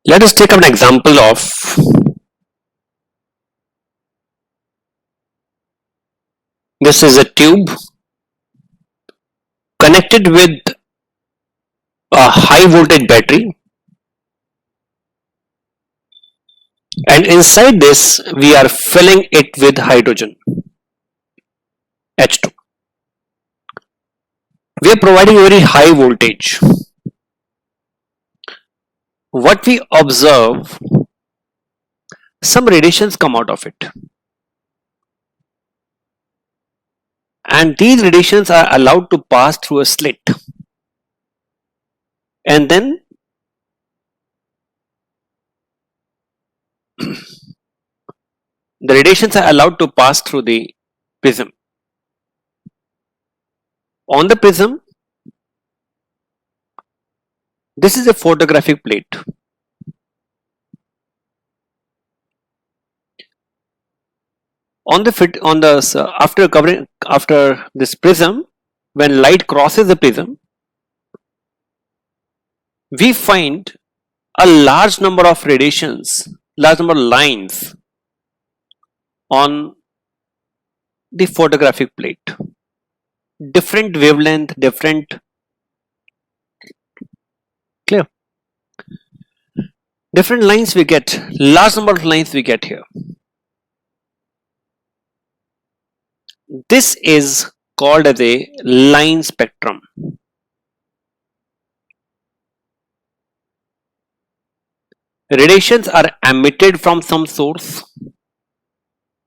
Let us take up an example of this is a tube connected with a high voltage battery, and inside this we are filling it with hydrogen H2. We are providing very high voltage. What we observe, some radiations come out of it, and these radiations are allowed to pass through a slit, and then the radiations are allowed to pass through the prism. On the prism, this is a photographic plate. After this prism, when light crosses the prism, we find a large number of radiations, large number of lines on the photographic plate. Different wavelength, different lines we get, large number of lines we get here. This is called as a line spectrum. Radiations are emitted from some source,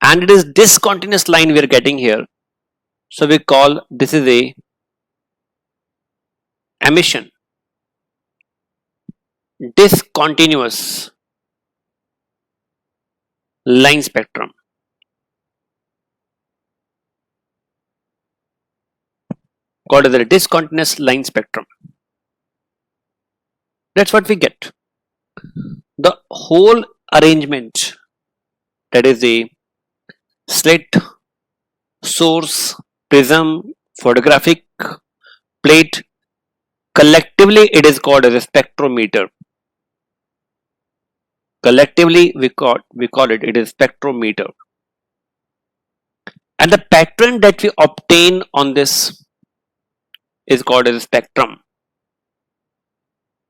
and it is discontinuous line we are getting here. So we call this is a emission. Discontinuous line spectrum. Called as a discontinuous line spectrum. That's what we get. The whole arrangement, that is the slit, source, prism, photographic plate, collectively it is called as a spectrometer. Collectively we call it is spectrometer. And the pattern that we obtain on this is called as a spectrum.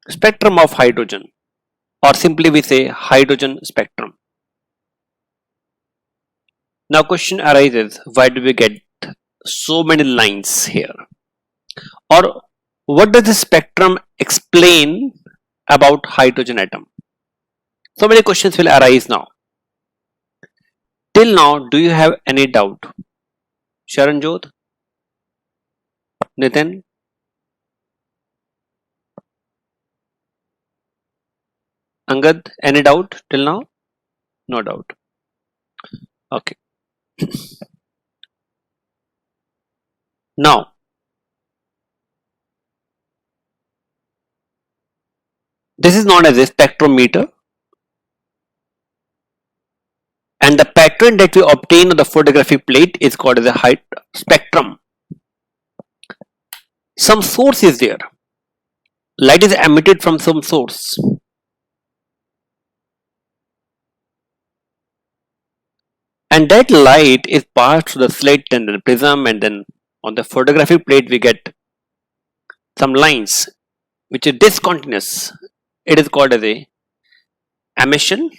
Spectrum of hydrogen, or simply we say hydrogen spectrum. Now question arises, why do we get so many lines here? Or what does the spectrum explain about hydrogen atom? So many questions will arise now. Till now, do you have any doubt? Sharanjot? Nitin? Angad, any doubt till now? No doubt. Okay. Now, this is known as a spectrometer, and the pattern that we obtain on the photographic plate is called as a spectrum. Some source is there. Light is emitted from some source. And that light is passed through the slit and the prism, and then on the photographic plate we get some lines which is discontinuous. It is called as a emission.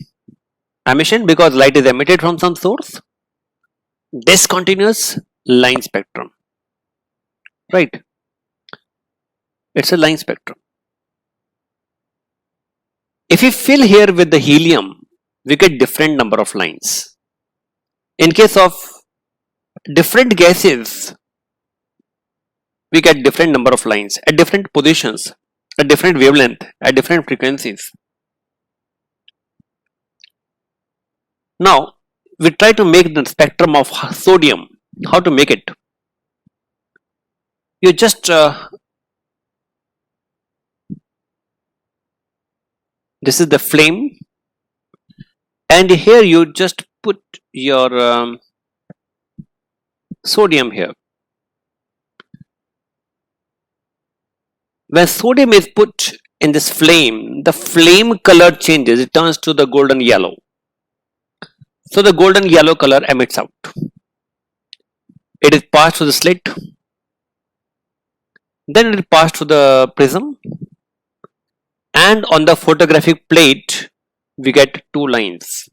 Emission because light is emitted from some source. Discontinuous line spectrum. Right? It's a line spectrum. If we fill here with the helium, we get different number of lines. In case of different gases, we get different number of lines at different positions, at different wavelength, at different frequencies. Now, we try to make the spectrum of sodium. How to make it? You just this is the flame, and here you just put your sodium here. When sodium is put in this flame, the flame color changes, it turns to the golden yellow. So the golden yellow color emits out. It is passed through the slit, then it is passed through the prism, and on the photographic plate we get two lines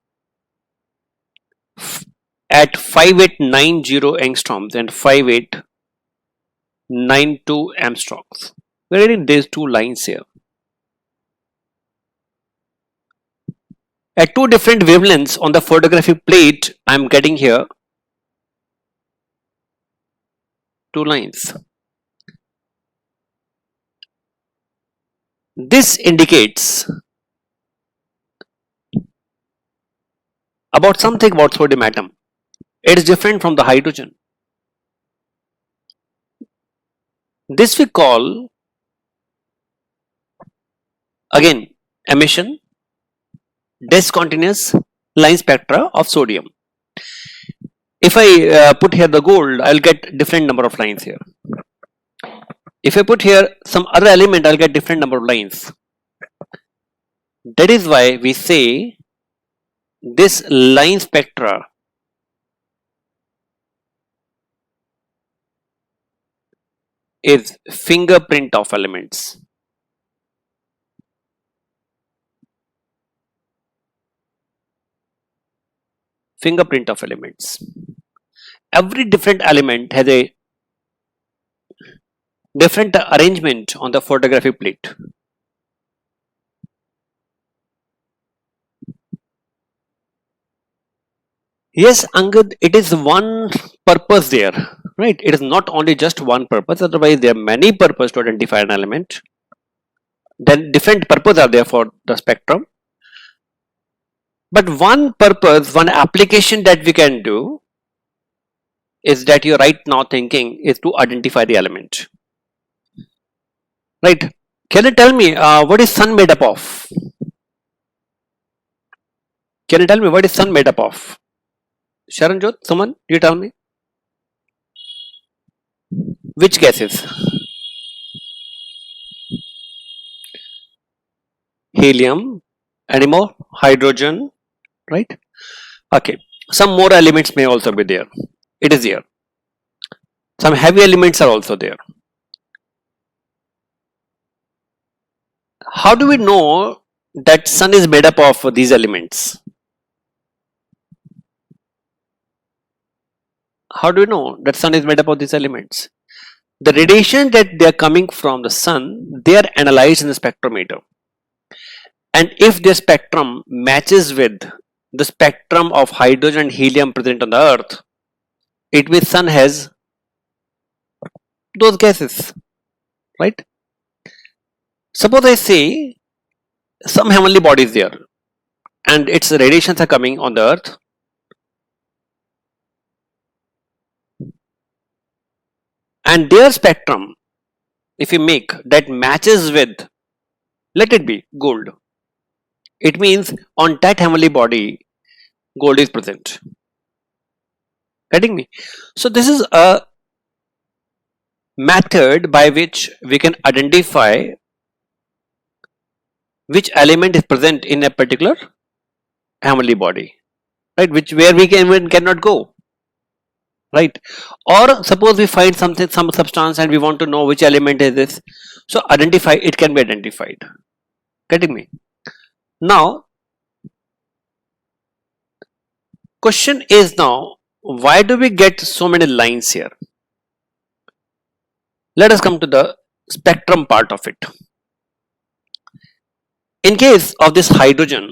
at 5890 angstroms and 5892 angstroms. We are getting these two lines here. At two different wavelengths on the photographic plate, I am getting here two lines. This indicates about something about sodium atom. It is different from the hydrogen. This we call again emission discontinuous line spectra of sodium. If I put here the gold, I'll get different number of lines here. If I put here some other element, I'll get different number of lines. That is why we say this line spectra is fingerprint of elements. Fingerprint of elements. Every different element has a different arrangement on the photographic plate. Yes, Angad, it is one purpose there, right? It is not only just one purpose, otherwise there are many purposes to identify an element. Then different purposes are there for the spectrum. But one purpose, one application that we can do is that you're right now thinking is to identify the element. Right? Can you tell me what is sun made up of? Can you tell me what is sun made up of? Sharon Jyot, someone, you tell me. Which gases? Helium, any more? Hydrogen, right? Okay. Some more elements may also be there. It is here. Some heavy elements are also there. How do we know that sun is made up of these elements? How do we know that sun is made up of these elements? The radiation that they are coming from the sun, they are analyzed in the spectrometer. And if the spectrum matches with the spectrum of hydrogen and helium present on the earth, it means sun has those gases, right? Suppose I say some heavenly body is there and its radiations are coming on the earth. And their spectrum, if you make that matches with, let it be gold, it means on that heavenly body gold is present. Getting me? So this is a method by which we can identify which element is present in a particular heavenly body, right? Where we cannot go, right? Or suppose we find some substance and we want to know which element is this, so identify it can be identified. Getting me? Now, question is now, why do we get so many lines here? Let us come to the spectrum part of it. In case of this hydrogen,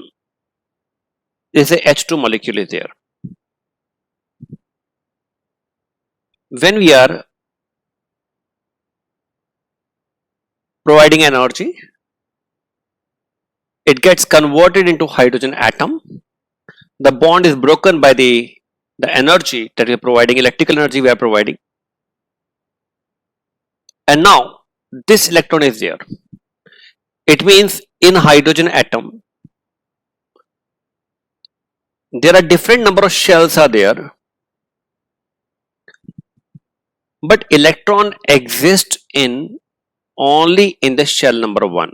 there is a H2 molecule is there. When we are providing energy, it gets converted into hydrogen atom. The bond is broken by the energy that we are providing, electrical energy we are providing. And now this electron is there. It means in hydrogen atom, there are different number of shells are there, but electron exists in only in the shell number 1.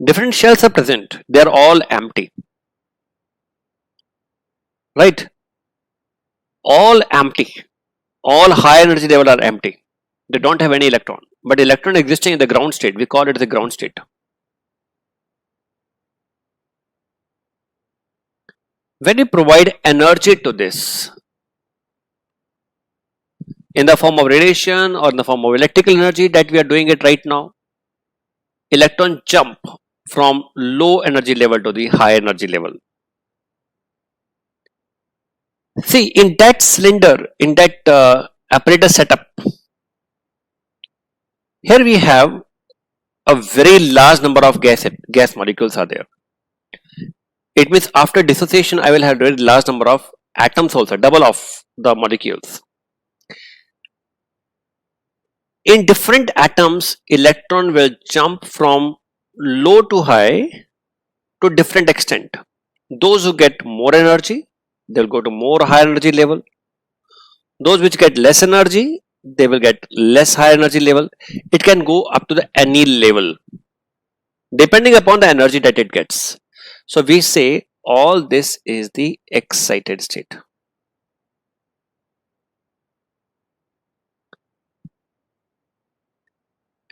different shells are present. They are all empty, right? All empty. All high energy level are empty. They don't have any electron. But electron existing in the ground state, we call it the ground state. When you provide energy to this in the form of radiation or in the form of electrical energy that we are doing it right now, electron jump from low energy level to the high energy level. See, in that cylinder, in that apparatus setup, here we have a very large number of gas molecules are there. It means after dissociation, I will have a very large number of atoms also, double of the molecules. In different atoms, electron will jump from low to high to different extent. Those who get more energy, they'll go to more high energy level. Those which get less energy, they will get less high energy level. It can go up to the any level depending upon the energy that it gets. So we say all this is the excited state.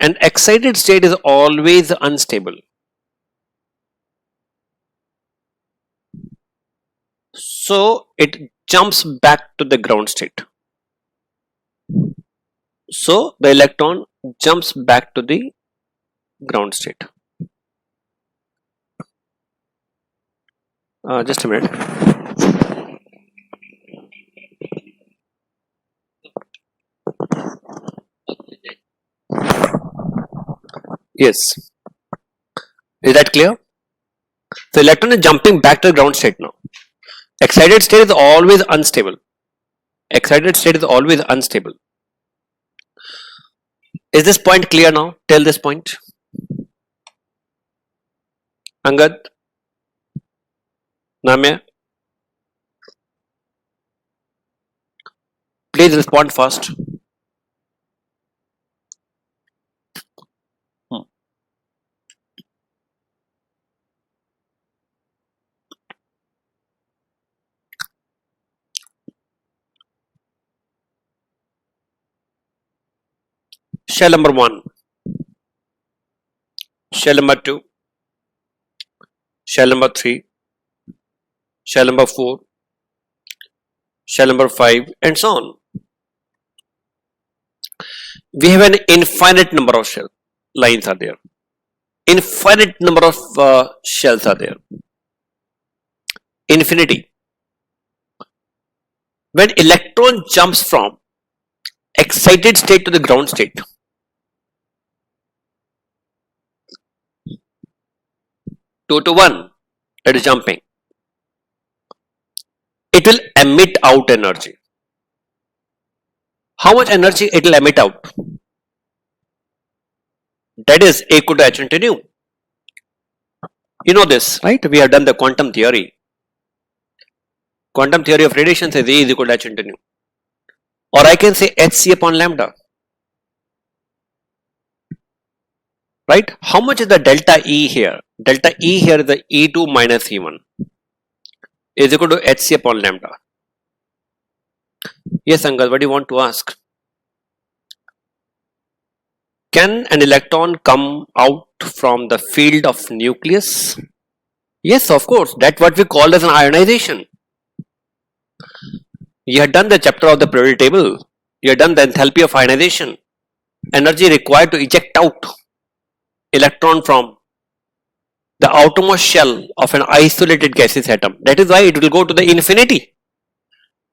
An excited state is always unstable. So it jumps back to the ground state. So the electron jumps back to the ground state. Just a minute. Yes. Is that clear? So electron is jumping back to the ground state now. Excited state is always unstable. Excited state is always unstable. Is this point clear now? Tell this point. Angad? Namya? Please respond fast. Shell number 1, shell number 2, shell number 3, shell number 4, shell number 5, and so on. We have an infinite number of shell lines are there. Infinite number of shells are there. Infinity. When electron jumps from excited state to the ground state, 2 to 1, that is jumping, it will emit out energy. How much energy it will emit out? That is A equal to h into nu. You know this, right? We have done the quantum theory. Quantum theory of radiation says A is equal to h into nu. Or I can say hc upon lambda. Right? How much is the delta E here? Delta E here is the E2 minus E1 is equal to hc upon lambda. Yes, Angad, what do you want to ask? Can an electron come out from the field of nucleus? Yes, of course. That's what we call as an ionization. You have done the chapter of the periodic table. You have done the enthalpy of ionization. Energy required to eject out electron from the outermost shell of an isolated gaseous atom. That is why it will go to the infinity.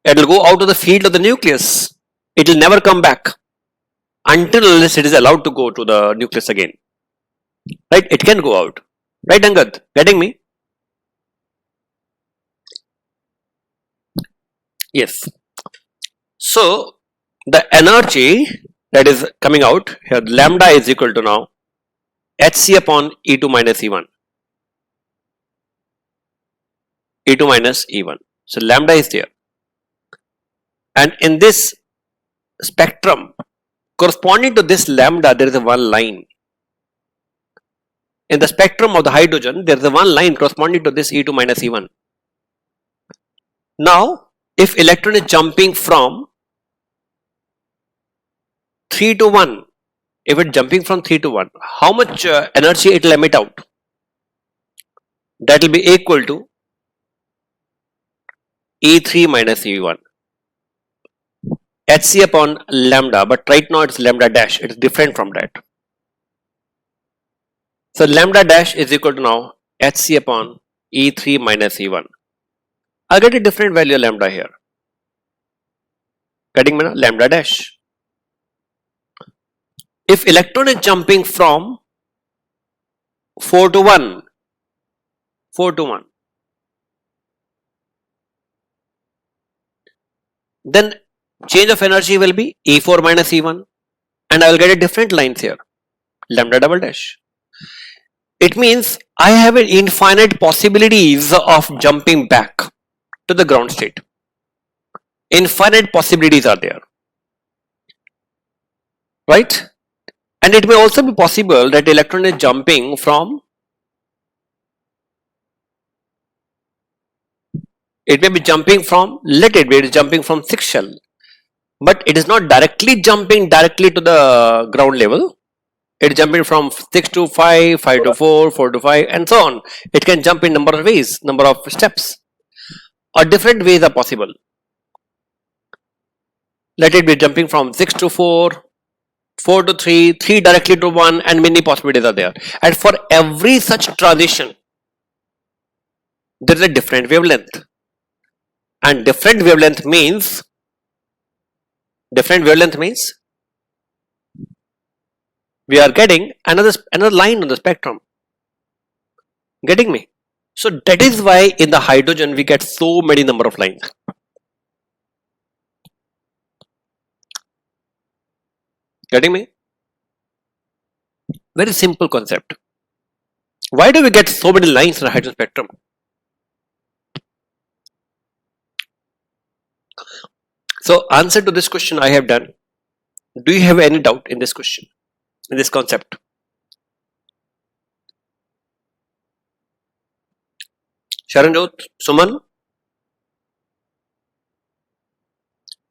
It will go out of the field of the nucleus. It will never come back until unless it is allowed to go to the nucleus again. Right? It can go out. Right, Angad? Getting me? Yes. So the energy that is coming out here, lambda is equal to now hc upon E2 minus E1. E2 minus E1. So lambda is there. And in this spectrum, corresponding to this lambda, there is a one line. in the spectrum of the hydrogen, there is a one line corresponding to this E2 minus E1. Now, if electron is jumping from 3 to 1, if it's jumping from 3 to 1, how much energy it will emit out? That will be equal to E3 minus E1. Hc upon lambda, but right now it's lambda dash, it's different from that. So lambda dash is equal to now Hc upon E3 minus E1. I'll get a different value of lambda here. Getting me now? Lambda dash. If electron is jumping from 4 to 1, 4 to 1, then change of energy will be E4 minus E1, and I will get a different lines here, lambda double dash. It means I have an infinite possibilities of jumping back to the ground state. Infinite possibilities are there, right? And it may also be possible that electron is jumping from, it may be jumping from, let it be, it is jumping from 6 shell, but it is not directly jumping directly to the ground level. It is jumping from 6 to 5, 5 to 4, 4 to 5, and so on. It can jump in number of ways, number of steps, or different ways are possible. Let it be jumping from 6 to 4, 4 to 3, 3 directly to 1, and many possibilities are there. And for every such transition, there is a different wavelength. And different wavelength means we are getting another line on the spectrum. Getting me? So that is why in the hydrogen we get so many number of lines. Getting me? Very simple concept. Why do we get so many lines in the hydrogen spectrum? So answer to this question I have done. Do you have any doubt in this question, in this concept? Sharanjot, Suman?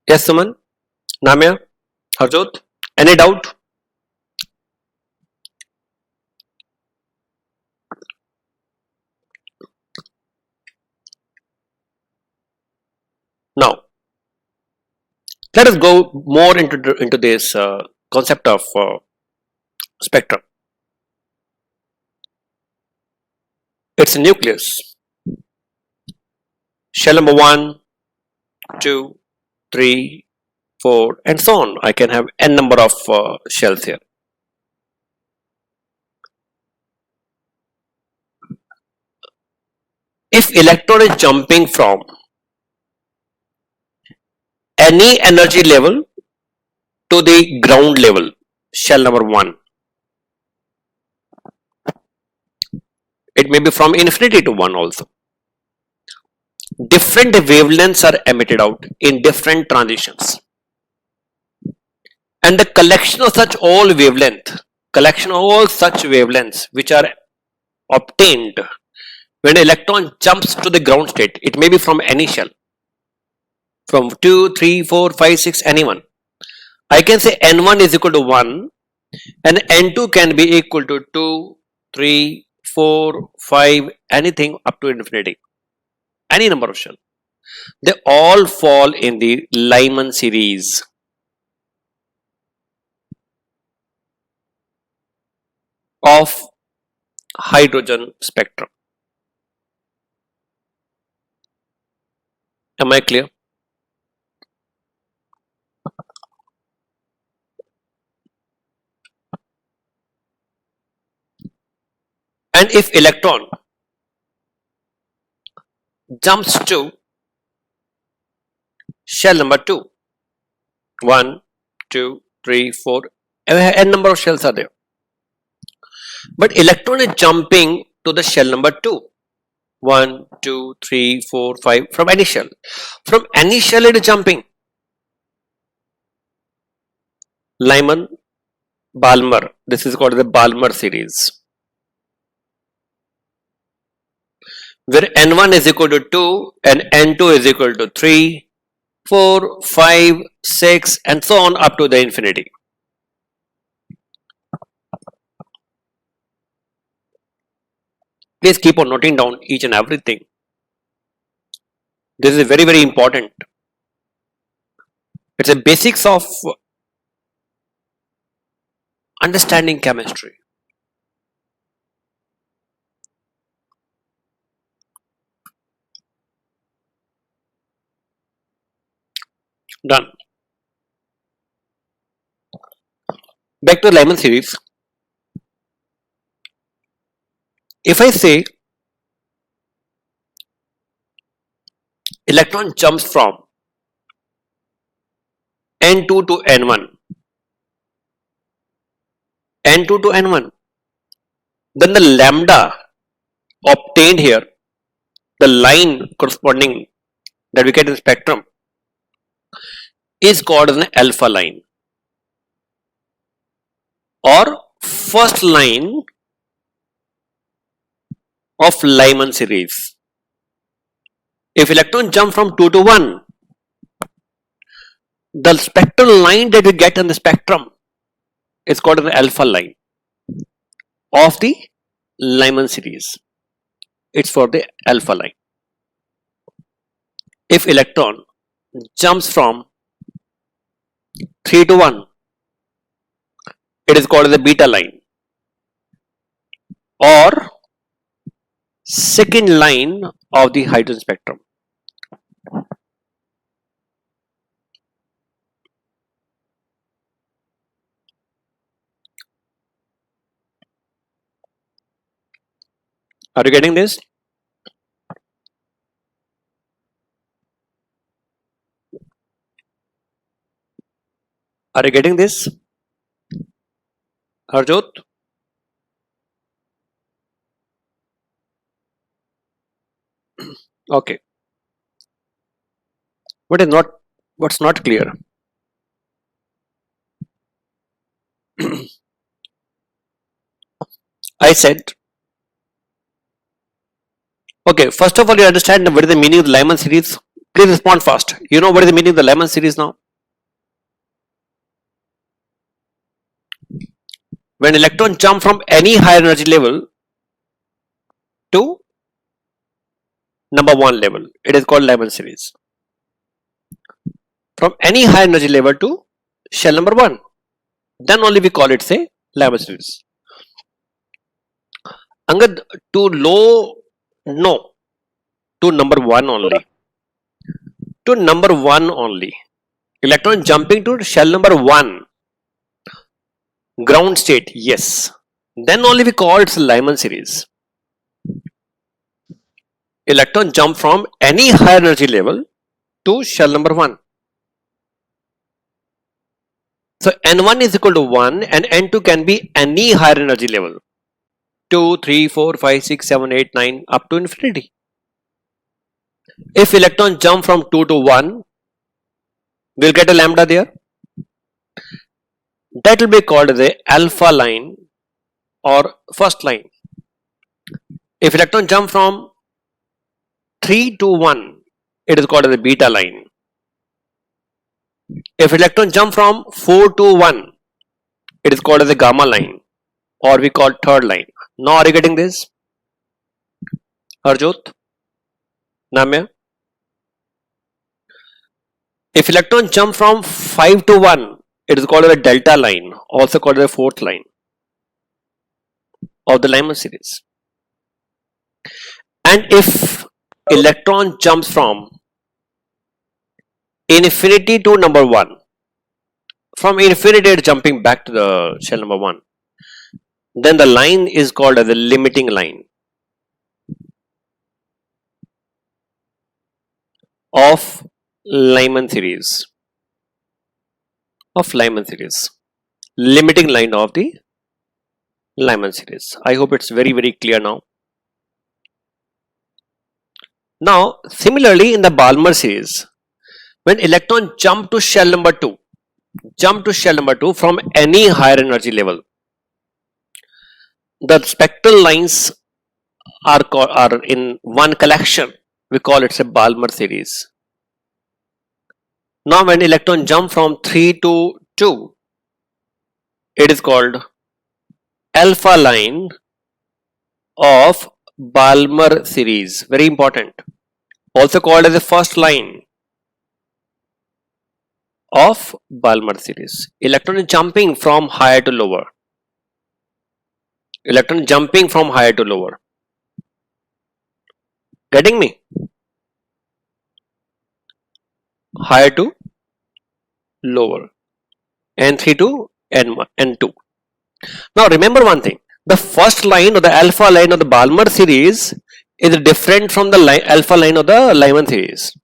Yes, Suman? Namya? Harjot? Any doubt? Now, let us go more into this concept of spectrum. It's a nucleus. Shell number 1, 2, 3, 4, and so on. I can have n number of shells here. If electron is jumping from any energy level to the ground level, shell number 1, it may be from infinity to 1 also. Different wavelengths are emitted out in different transitions. And the collection of such all wavelengths which are obtained when electron jumps to the ground state, it may be from any shell, from 2, 3, 4, 5, 6, anyone. I can say n1 is equal to 1 and n2 can be equal to 2, 3, 4, 5, anything up to infinity. Any number of shell. They all fall in the Lyman series. Of hydrogen spectrum. Am I clear? And if electron jumps to shell number 2, 1, 2, 3, 4, n number of shells are there. But electron is jumping to the shell number 2, 1, 2, 3, 4, 5, from any shell. From any shell it is jumping. Lyman, Balmer, this is called the Balmer series. where n1 is equal to 2 and n2 is equal to 3, 4, 5, 6 and so on up to the infinity. Please keep on noting down each and everything. This is very important. It's a basics of understanding chemistry. Done. Back to Lyman series. If I say electron jumps from n2 to n1, n2 to n1, then the lambda obtained here, the line corresponding that we get in the spectrum, is called as an alpha line or first line of Lyman series. If electron jump from 2 to 1, the spectral line that we get in the spectrum is called an alpha line of the Lyman series. It's for the alpha line. If electron jumps from 3 to 1, it is called the beta line or second line of the hydrogen spectrum. Are you getting this? Are you getting this? Harjot? Okay. What's not clear? I said, okay, first of all, you understand what is the meaning of the Lyman series? Please respond fast. You know what is the meaning of the Lyman series now? When electron jump from any higher energy level to number 1 level, it is called Lyman series. From any higher energy level to shell number 1, then only we call it say Lyman series. Angad, to low, no, to number 1 only. To number 1 only. Electron jumping to shell number 1. Ground state, yes. Then only we call it Lyman series. Electron jump from any higher energy level to shell number 1. So N1 is equal to 1 and N2 can be any higher energy level. 2, 3, 4, 5, 6, 7, 8, 9 up to infinity. If electron jump from 2 to 1, we'll get a lambda there. That will be called the alpha line or first line. If electron jump from 3 to 1, it is called the beta line. If electron jump from 4 to 1, it is called as the gamma line or we call third line. Now are you getting this? Harjot? Namya? If electron jump from 5 to 1, it is called a delta line, also called the fourth line of the Lyman series. And if electron jumps from infinity to number 1, from infinity it jumping back to the shell number 1, then the line is called as the limiting line of Lyman series. Limiting line of the Lyman series. I hope it's very clear now. Now similarly in the Balmer series, when electron jump to shell number 2 from any higher energy level, the spectral lines are in one collection, we call it a Balmer series. Now when electron jump from 3 to 2, it is called alpha line of Balmer series. Very important. Also called as the first line of Balmer series. Electron is jumping from higher to lower. Electron jumping from higher to lower. Getting me? Higher to lower. N3 to N1, N2. Now remember one thing. The first line or the alpha line of the Balmer series is different from the alpha line of the Lyman series.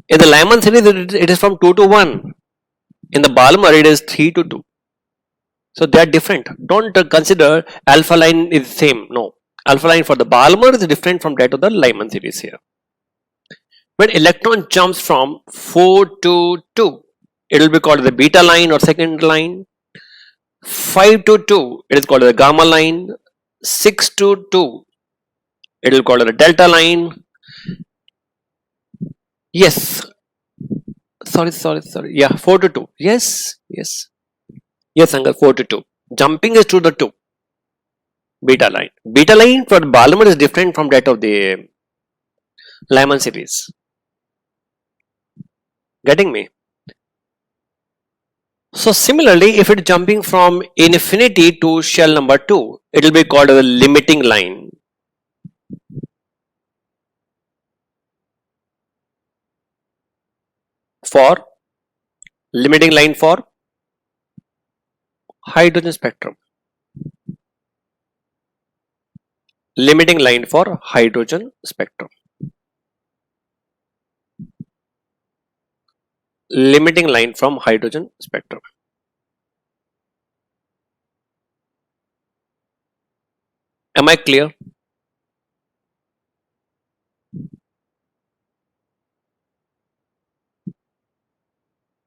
In the Lyman series, it is from 2 to 1. In the Balmer, it is 3 to 2. So they are different. Don't consider alpha line is same. No. Alpha line for the Balmer is different from that of the Lyman series here. When electron jumps from 4 to 2, it will be called the beta line or second line. 5 to 2, it is called the gamma line. 6 to 2, it will be called the delta line. Yes. Sorry. Yeah, 4 to 2. Yes, Angad, 4 to 2. Jumping is to the 2. Beta line. Beta line for Balmer is different from that of the Lyman series. Getting me? So similarly, if it is jumping from infinity to shell number 2, it will be called a limiting line. For limiting line for hydrogen spectrum. Limiting line for hydrogen spectrum. Limiting line from hydrogen spectrum. Am I clear?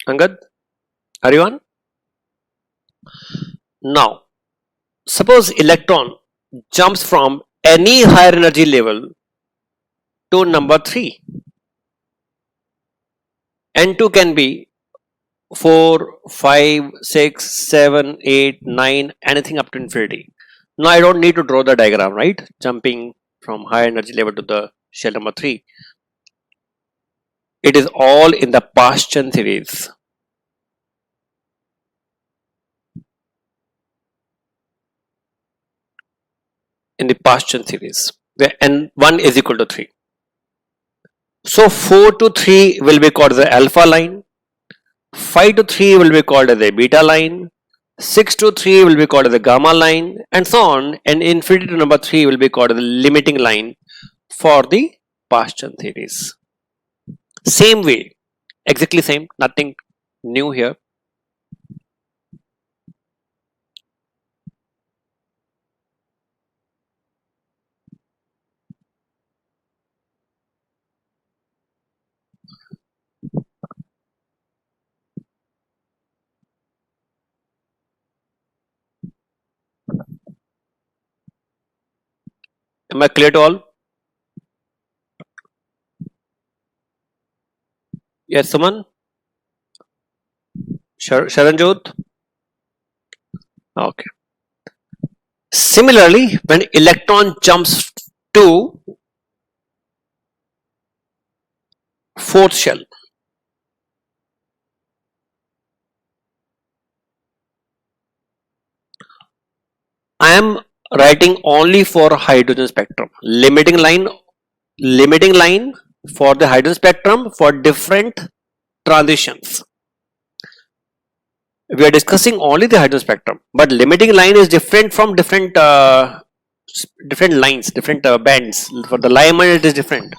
Angad, are you on? Now, suppose electron jumps from any higher energy level to number 3. N2 can be 4, 5, 6, 7, 8, 9, anything up to infinity. Now I don't need to draw the diagram, right? Jumping from high energy level to the shell number 3. It is all in the Paschen series. In the Paschen series, where N1 is equal to 3. So 4 to 3 will be called the alpha line. 5 to 3 will be called as a beta line. 6 to 3 will be called as the gamma line, and so on, and infinity to number 3 will be called the limiting line for the Paschen series. Same way, exactly same, nothing new here. Am I clear to all? Yes, Suman? Sharanjot? Okay. Similarly, when electron jumps to 4th shell, I am writing only for hydrogen spectrum. Limiting line for the hydrogen spectrum for different transitions. We are discussing only the hydrogen spectrum, but limiting line is different from different lines, different bands. For the Lyman, it is different.